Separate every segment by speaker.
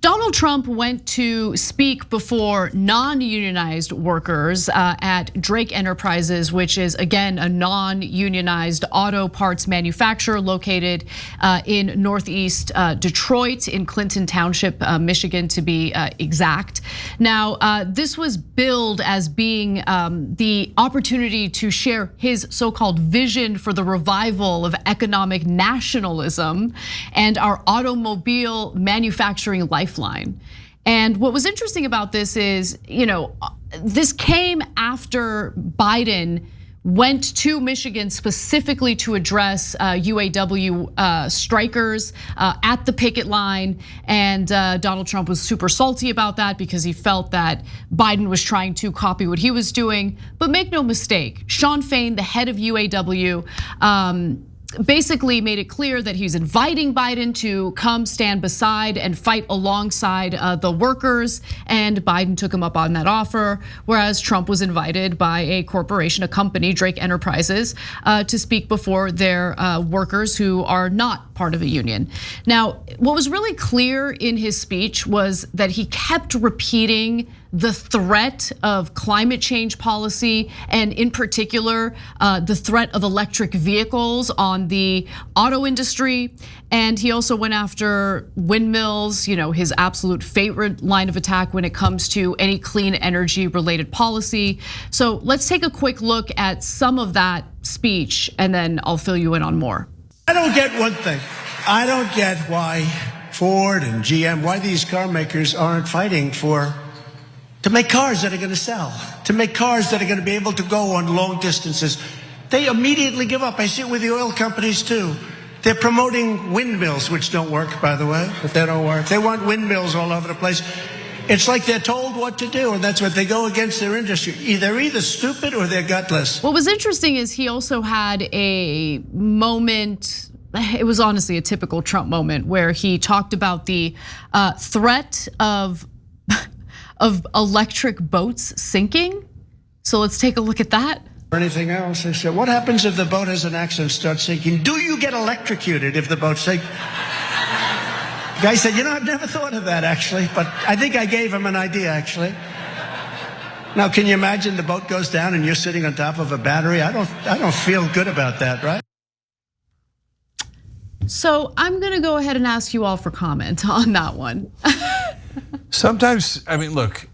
Speaker 1: Donald Trump went to speak before non-unionized workers at Drake Enterprises, which is again a non-unionized auto parts manufacturer located in Northeast Detroit, in Clinton Township, Michigan to be exact. Now, this was billed as being the opportunity to share his so-called vision for the revival of economic nationalism and our automobile manufacturing lifeline. And what was interesting about this is, this came after Biden went to Michigan specifically to address UAW strikers at the picket line. And Donald Trump was super salty about that because he felt that Biden was trying to copy what he was doing. But make no mistake, Shawn Fain, the head of UAW, basically made it clear that he's inviting Biden to come stand beside and fight alongside the workers, and Biden took him up on that offer, whereas Trump was invited by a corporation, a company, Drake Enterprises, to speak before their workers who are not part of a union. Now, what was really clear in his speech was that he kept repeating the threat of climate change policy, and in particular, the threat of electric vehicles on the auto industry. And he also went after windmills, his absolute favorite line of attack when it comes to any clean energy related policy. So let's take a quick look at some of that speech, and then I'll fill you in on more.
Speaker 2: I don't get one thing. I don't get why Ford and GM, why these car makers aren't fighting to make cars that are going to sell, to make cars that are going to be able to go on long distances. They immediately give up. I see it with the oil companies too. They're promoting windmills, which don't work, by the way, but they don't work. They want windmills all over the place. It's like they're told what to do, and that's what they go against their industry. They're either stupid or they're gutless.
Speaker 1: What was interesting is he also had a moment, it was honestly a typical Trump moment, where he talked about the threat of electric boats sinking. So let's take a look at that.
Speaker 2: Or anything else. They said, what happens if the boat has an accident, starts sinking? Do you get electrocuted if the boat sinks? The guy said, I've never thought of that actually, but I think I gave him an idea actually. Now, can you imagine the boat goes down and you're sitting on top of a battery? I don't feel good about that, right?
Speaker 1: So I'm gonna go ahead and ask you all for comment on that one.
Speaker 3: Sometimes, look,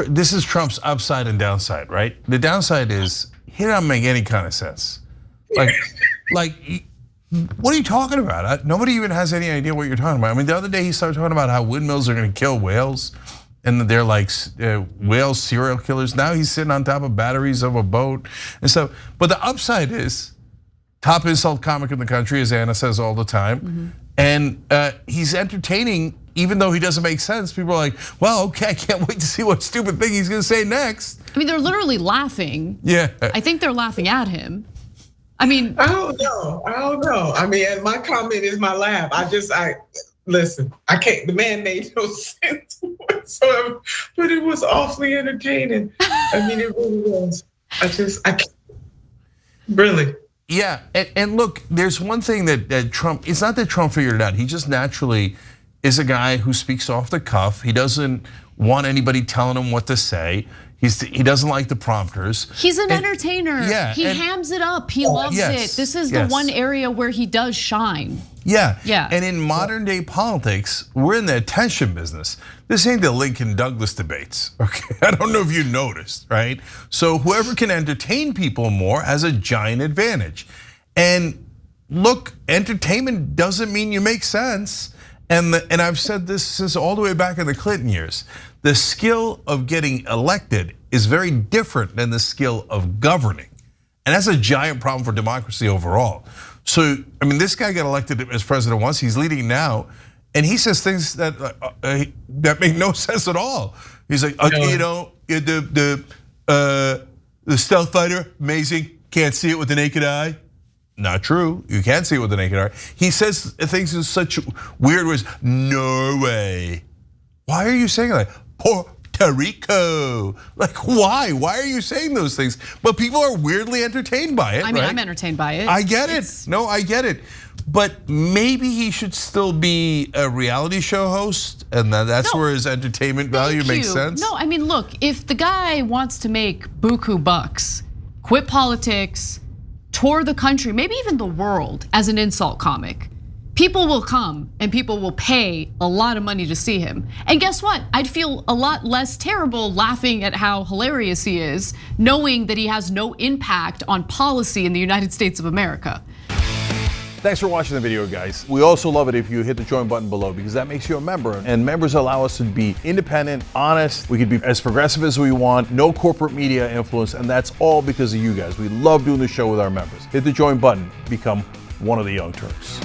Speaker 3: this is Trump's upside and downside, right? The downside is he doesn't make any kind of sense. Like, what are you talking about? Nobody even has any idea what you're talking about. The other day he started talking about how windmills are going to kill whales, and they're like whale serial killers. Now he's sitting on top of batteries of a boat and stuff. But the upside is top insult comic in the country, as Anna says all the time, and he's entertaining. Even though he doesn't make sense, people are like, well, okay, I can't wait to see what stupid thing he's gonna say next.
Speaker 1: They're literally laughing.
Speaker 3: Yeah.
Speaker 1: I think they're laughing at him.
Speaker 4: I don't know. And my comment is my laugh. Listen, I can't, the man made no sense whatsoever, but it was awfully entertaining. It really was. I can't, really.
Speaker 3: Yeah, and look, there's one thing that Trump, it's not that Trump figured it out, he just naturally is a guy who speaks off the cuff. He doesn't want anybody telling him what to say. He doesn't like the prompters.
Speaker 1: He's an entertainer.
Speaker 3: Yeah,
Speaker 1: he hams it up. He loves it. This is the one area where he does shine.
Speaker 3: Yeah.
Speaker 1: Yeah.
Speaker 3: And in modern day politics, we're in the attention business. This ain't the Lincoln Douglas debates, okay? I don't know if you noticed, right? So whoever can entertain people more has a giant advantage. And look, entertainment doesn't mean you make sense. And I've said this since all the way back in the Clinton years. The skill of getting elected is very different than the skill of governing. And that's a giant problem for democracy overall. So, this guy got elected as president once, he's leading now, and he says things that make no sense at all. He's like, the stealth fighter, amazing, can't see it with the naked eye. Not true, you can't see it with the naked eye. He says things in such weird ways, no way. Why are you saying that? Tarico. Like, why? Why are you saying those things? But people are weirdly entertained by it.
Speaker 1: I mean,
Speaker 3: right?
Speaker 1: I'm entertained by it.
Speaker 3: I get it. No, I get it. But maybe he should still be a reality show host, and that's where his entertainment value makes sense.
Speaker 1: No, I mean, look, if the guy wants to make buku bucks, quit politics, tour the country, maybe even the world as an insult comic, people will come and people will pay a lot of money to see him. And guess what? I'd feel a lot less terrible laughing at how hilarious he is, knowing that he has no impact on policy in the United States of America.
Speaker 5: Thanks for watching the video, guys. We also love it if you hit the join button below, because that makes you a member, and members allow us to be independent, honest. We can be as progressive as we want, no corporate media influence, and that's all because of you guys. We love doing the show with our members. Hit the join button, become one of the Young Turks.